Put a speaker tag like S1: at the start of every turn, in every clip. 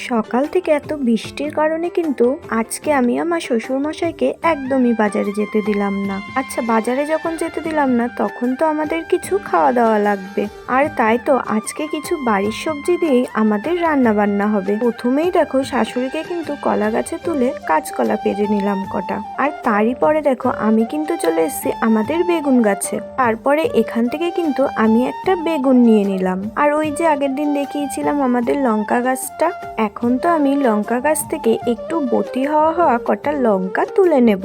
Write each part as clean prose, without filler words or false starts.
S1: সকাল থেকে এত বৃষ্টির কারণে কিন্তু আজকে আমি আমার শ্বশুরমশাইকে একদমই বাজারে যেতে দিলাম না। আচ্ছা, বাজারে যখন যেতে দিলাম না তখন তো আমাদের কিছু খাওয়া দাওয়া লাগবে, আর তাই তো আজকে কিছু বাড়ির সবজি দিয়েই আমাদের রান্না বান্না হবে। প্রথমেই দেখো শাশুড়িকে কিন্তু কলা গাছে তুলে কাঁচকলা পেরে নিলাম কটা, আর তারই পরে দেখো আমি কিন্তু চলে এসেছি আমাদের বেগুন গাছে। তারপরে এখান থেকে কিন্তু আমি একটা বেগুন নিয়ে নিলাম, আর ওই যে আগের দিন দেখিয়েছিলাম আমাদের লঙ্কা গাছটা, এখন তো আমি লঙ্কা গাছ থেকে একটু বতি হওয়া হওয়া কটা লঙ্কা তুলে নেব।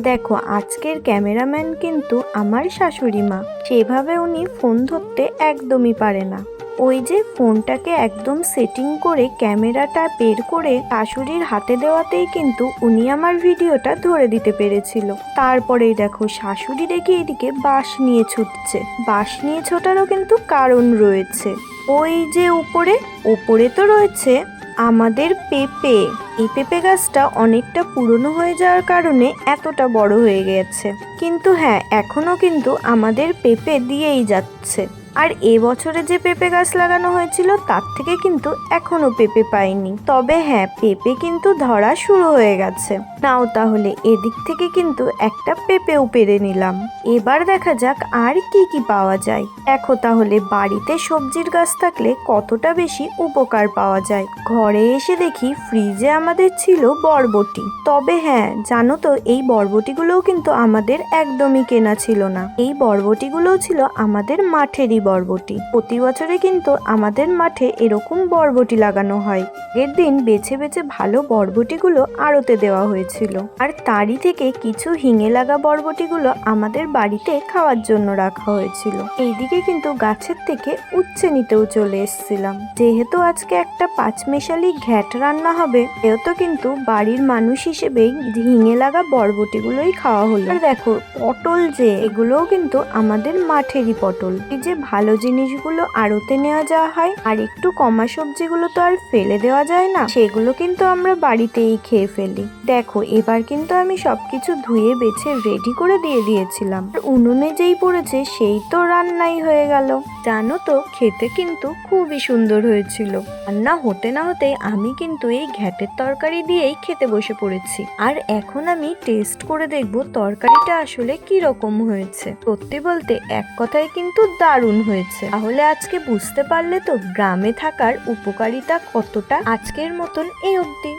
S1: দেখো আজকের ক্যামেরাম্যান কিন্তু আমার শাশুড়ি মা, সেভাবে উনি ফোন ধরতে একদমই পারে না। ওই যে ফোনটাকে একদম সেটিং করে ক্যামেরাটা বের করে শাশুড়ির হাতে দেওয়াতেই কিন্তু উনি আমার ভিডিওটা ধরে দিতে পেরেছিল। তারপরেই দেখো শাশুড়ি দেখি এদিকে বাঁশ নিয়ে ছুটছে। বাঁশ নিয়ে ছোটারও কিন্তু কারণ রয়েছে। ওই যে উপরে তো রয়েছে আমাদের পেঁপে। এই পেঁপে গাছটা অনেকটা পুরনো হয়ে যাওয়ার কারণে এতটা বড় হয়ে গেছে, কিন্তু হ্যাঁ এখনো কিন্তু আমাদের পেঁপে দিয়েই যাচ্ছে। আর এবছরে যে পেঁপে গাছ লাগানো হয়েছিল তার থেকে কিন্তু এখনো পেঁপে পাইনি, তবে হ্যাঁ পেঁপে কিন্তু ধরা শুরু হয়ে গেছে। নাও তাহলে এদিক থেকে কিন্তু একটা পেঁপেও পেরে নিলাম। এবার দেখা যাক আর কি কি পাওয়া যায়। দেখো তাহলে বাড়িতে সবজির গাছ থাকলে কতটা বেশি উপকার পাওয়া যায়। ঘরে এসে দেখি ফ্রিজে আমাদের ছিল বরবটি, তবে হ্যাঁ জানো তো এই বরবটিগুলোও কিন্তু আমাদের একদমই কেনা ছিল না। এই বরবটিগুলোও ছিল আমাদের মাঠেরই বরবটি। প্রতি বছরে কিন্তু আমাদের মাঠে এরকম বরবটি লাগানো হয়। এর দিন বেছে বেছে ভালো বরবটিগুলো আড়তে দেওয়া হয়েছিল, আর তারই থেকে কিছু হিঙে লাগা বরবটিগুলো আমাদের বাড়িতে খাওয়ার জন্য রাখা হয়েছিল। এইদিকে কিন্তু গাছের থেকে উচ্ছে নিতেও চলে এসেছিলাম। যেহেতু আজকে একটা পাঁচমেশালি ঘ্যাট রান্না হবে, সেহেতু কিন্তু বাড়ির মানুষ হিসেবেই হিঙে লাগা বরবটিগুলোই খাওয়া হলো। আর দেখো পটল, যে এগুলোও কিন্তু আমাদের মাঠেরই পটল। এই যে ভালো জিনিসগুলো আড়তে নেওয়া যাওয়া হয়, আর একটু কমা সবজিগুলো তো আর ফেলে দেওয়া যায় না, সেগুলো কিন্তু আমরা বাড়িতেই খেয়ে ফেলি। দেখো এবার কিন্তু আমি সবকিছু ধুয়ে বেছে রেডি করে দিয়ে দিয়েছিলাম। উনুনে যেই পড়েছে সেই তো রান্নাই হয়ে গেল। জানো তো খেতে কিন্তু খুবই সুন্দর হয়েছিল। রান্না হতে না হতেই আমি কিন্তু এই ঘ্যাটের তরকারি দিয়েই খেতে বসে পড়েছি। আর এখন আমি টেস্ট করে দেখবো তরকারিটা আসলে কি রকম হয়েছে। সত্যি বলতে এক কথায় কিন্তু দারুণ হয়েছে। তাহলে আজকে বুঝতে পারলে তো গ্রামে থাকার উপকারিতা কতটা। আজকের মতন এই অবধি।